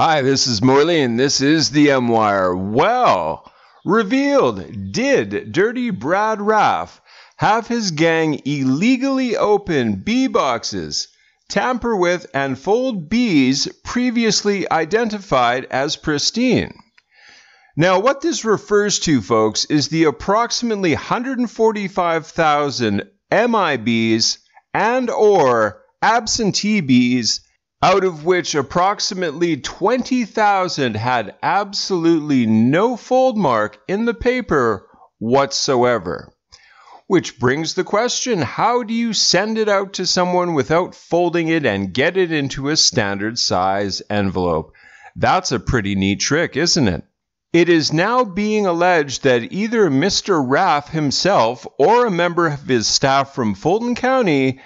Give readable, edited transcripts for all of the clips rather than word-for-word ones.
Hi, this is Morley, and this is the M-Wire. Well, revealed, did Dirty Brad Raff have his gang illegally open bee boxes, tamper with and fold bees previously identified as pristine? Now, what this refers to, folks, is the approximately 145,000 MIBs and or absentee bees, out of which approximately 20,000 had absolutely no fold mark in the paper whatsoever. Which brings the question, how do you send it out to someone without folding it and get it into a standard size envelope? That's a pretty neat trick, isn't it? It is now being alleged that either Mr. Raff himself or a member of his staff from Fulton County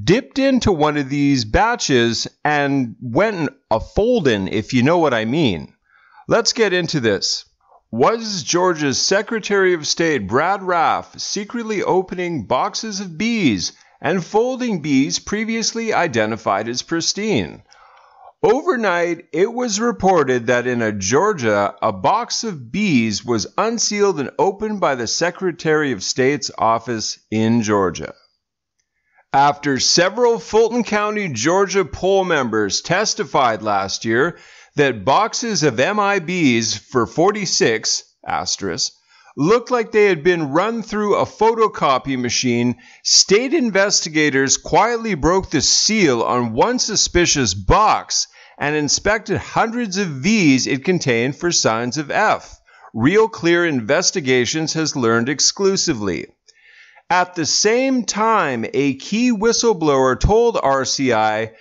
dipped into one of these batches and went a-foldin', if you know what I mean. Let's get into this. Was Georgia's Secretary of State Brad Raff secretly opening boxes of bees and folding bees previously identified as pristine? Overnight, it was reported that in Georgia, a box of bees was unsealed and opened by the Secretary of State's office in Georgia. After several Fulton County, Georgia poll members testified last year that boxes of MIBs for 46 looked like they had been run through a photocopy machine, state investigators quietly broke the seal on one suspicious box and inspected hundreds of Vs it contained for signs of F. Real Clear Investigations has learned exclusively. At the same time, a key whistleblower told RCI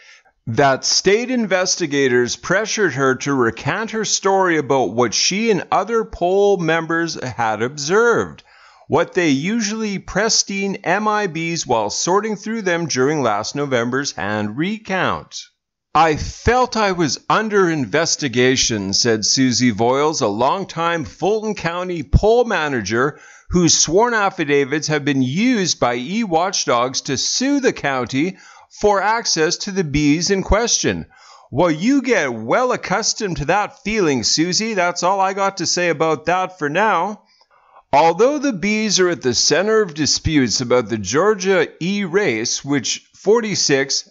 that state investigators pressured her to recant her story about what she and other poll members had observed, what they usually pristine MIBs while sorting through them during last November's hand recount. I felt I was under investigation, said Susie Voiles, a longtime Fulton County poll manager whose sworn affidavits have been used by e-watchdogs to sue the county for access to the bees in question. Well, you get well accustomed to that feeling, Susie. That's all I got to say about that for now. Although the bees are at the center of disputes about the Georgia e-race, which 46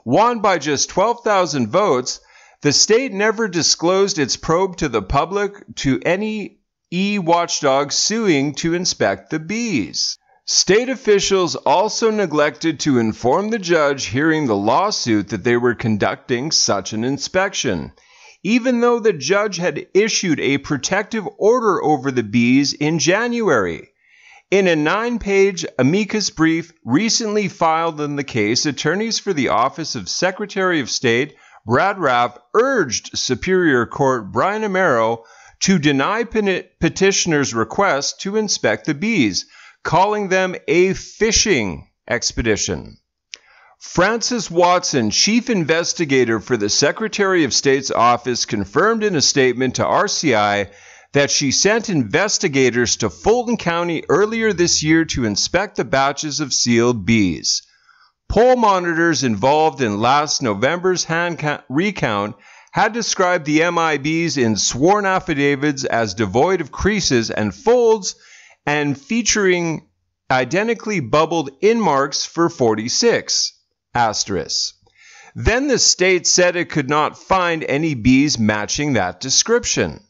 won by just 12,000 votes, the state never disclosed its probe to the public to any e-watchdog suing to inspect the bees. State officials also neglected to inform the judge hearing the lawsuit that they were conducting such an inspection, even though the judge had issued a protective order over the bees in January. In a 9-page amicus brief recently filed in the case, attorneys for the Office of Secretary of State Brad Raff urged Superior Court Brian Amaro to deny petitioners' request to inspect the bees, calling them a fishing expedition. Frances Watson, chief investigator for the Secretary of State's office, confirmed in a statement to RCI that she sent investigators to Fulton County earlier this year to inspect the batches of sealed bees. Poll monitors involved in last November's hand recount had described the MIBs in sworn affidavits as devoid of creases and folds and featuring identically bubbled in marks for 46 Then the state said it could not find any bees matching that description.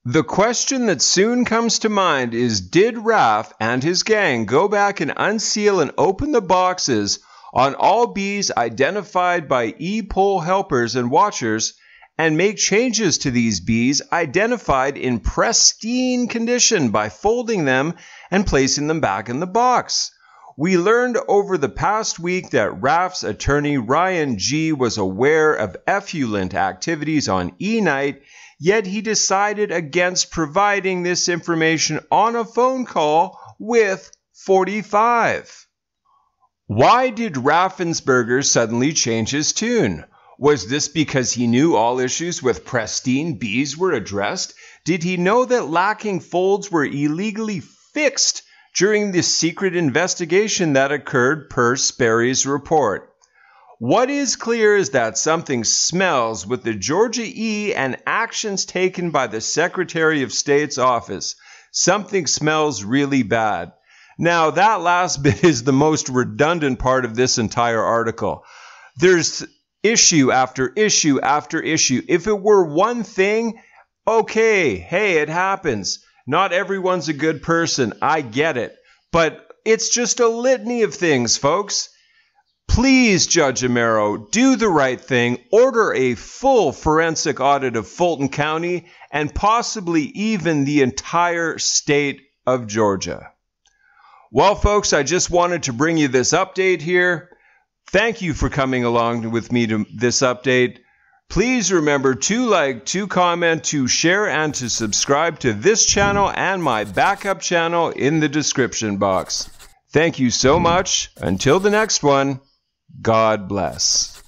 The question that soon comes to mind is, did Raff and his gang go back and unseal and open the boxes on all bees identified by e-poll helpers and watchers and make changes to these bees identified in pristine condition by folding them and placing them back in the box? We learned over the past week that Raff's attorney Ryan G. was aware of effluent activities on E-Night, yet he decided against providing this information on a phone call with 45. Why did Raffensperger suddenly change his tune? Was this because he knew all issues with pristine bees were addressed? Did he know that lacking folds were illegally fixed during the secret investigation that occurred per Sperry's report? What is clear is that something smells with the Georgia E and actions taken by the Secretary of State's office. Something smells really bad. Now, that last bit is the most redundant part of this entire article. There's issue after issue after issue. If it were one thing, okay, hey, it happens. Not everyone's a good person. I get it. But it's just a litany of things, folks. Please, Judge Amaro, do the right thing. Order a full forensic audit of Fulton County and possibly even the entire state of Georgia. Well, folks, I just wanted to bring you this update here. Thank you for coming along with me to this update. Please remember to like, to comment, to share, and to subscribe to this channel and my backup channel in the description box. Thank you so much. Until the next one, God bless.